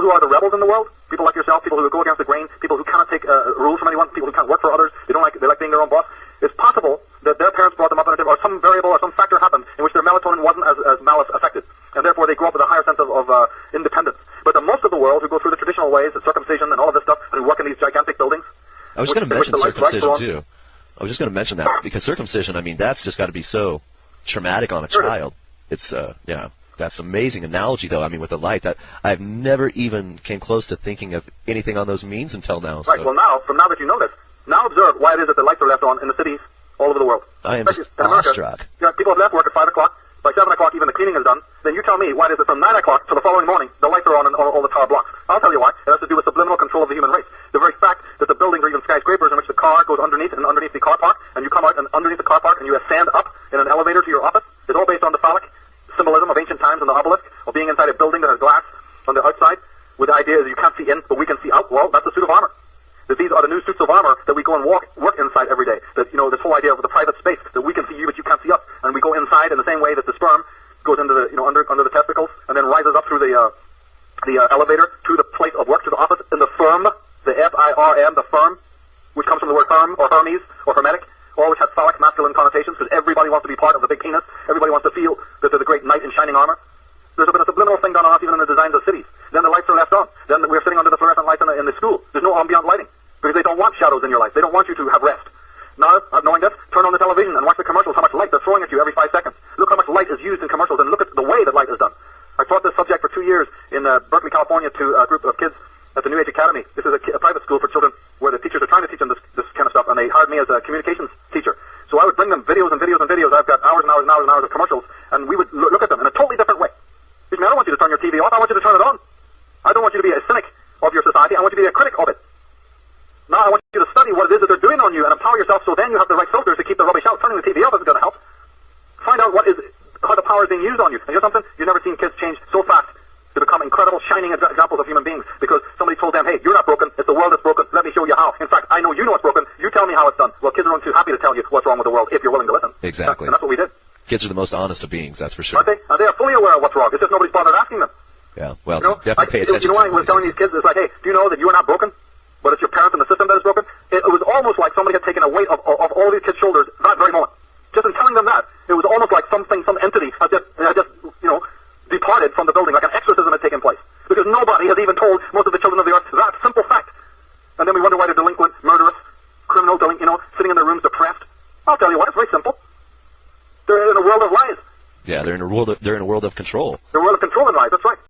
people who are the rebels in the world, people like yourself, people who go against the grain, people who cannot take rules from anyone, people who can't work for others, they like being their own boss, it's possible that their parents brought them up in a different, or some variable or some factor happened in which their melatonin wasn't as malice affected, and therefore they grew up with a higher sense of independence. But the most of the world who go through the traditional ways, the circumcision and all of this stuff, and who work in these gigantic buildings. I was going to mention circumcision too. I was just going to mention that, because circumcision, I mean, that's just got to be so traumatic on a child. It's, yeah. That's an amazing analogy, though. I mean, with the light, that I've never even came close to thinking of anything on those means until now. Right. So. Well, now that you know this, now observe why it is that the lights are left on in the cities all over the world. I am just awestruck. People have left work at 5 o'clock. By 7 o'clock, even the cleaning is done. Then you tell me why it is that from 9 o'clock to the following morning, the lights are on in all the tower blocks. I'll tell you why. It has to do with subliminal control of the human race. The very fact that the buildings are even skyscrapers in which the car goes underneath the car park, and you come out and underneath the car park and you ascend up in an elevator to your office, is all based on the phallic symbolism of ancient times and the obelisk, of being inside a building that has glass on the outside, with the idea that you can't see in, but we can see out. Well, that's a suit of armor. That these are the new suits of armor that we go and work inside every day. That, this whole idea of the private space, that we can see you but you can't see us, and we go inside in the same way that the sperm goes into the, under the testicles, and then rises up through the elevator to the place of work, to the office, in the firm, the F-I-R-M, the firm, which comes from the word firm, or Hermes, or hermetic, all which has phallic masculine connotations, because everybody wants to be part of the big penis, everybody wants to feel that they're the great knight in shining armor. There's been a subliminal thing done on us even in the designs of cities. Then the lights are left on. Then we're sitting under the fluorescent lights in the school. There's no ambient lighting, because they don't want shadows in your life. They don't want you to have rest. Now, knowing this, turn on the television and watch the commercials, how much light they're throwing at you every 5 seconds. Look how much light is used in commercials, and look at the way that light is done. I taught this subject for 2 years in Berkeley, California, to a group of kids at the New Age Academy. This is a private school for children where the teachers are trying to teach them this kind of stuff, and they hired me as a communications teacher. So I would bring them videos and videos and videos. I've got hours and hours and hours and hours of commercials, and we would look at them in a totally different way. Excuse me, I don't want you to turn your TV off. I want you to turn it on. I don't want you to be a cynic of your society. I want you to be a critic of it. Now I want you to study what it is that they're doing on you and empower yourself, so then you have the right filters to keep the rubbish out. Turning the TV off isn't going to help. Find out how the power is being used on you. And you know something? You've never seen kids change so fast to become incredible, shining examples of human beings, because somebody told them, hey, you're not broken, it's the world that's broken, let me show you how. In fact, I know you know it's broken, you tell me how it's done. Well, kids are only too happy to tell you what's wrong with the world, if you're willing to listen. Exactly. And that's what we did. Kids are the most honest of beings, that's for sure. Aren't they? And they are fully aware of what's wrong, it's just nobody's bothered asking them. Yeah, well, definitely pay attention. You know why I was telling these kids, it's like, hey, do you know that you're not broken, but it's your parents and the system that is broken? It was almost like somebody had taken a weight of all these kids' shoulders that very moment. Just in telling them that, it was almost like some entity had just departed from the building, like an exorcism had taken place. Because nobody has even told most of the children of the earth that simple fact. And then we wonder why they're delinquent, murderous, criminal, sitting in their rooms depressed. I'll tell you what, it's very simple. They're in a world of lies. Yeah, they're in a world of control.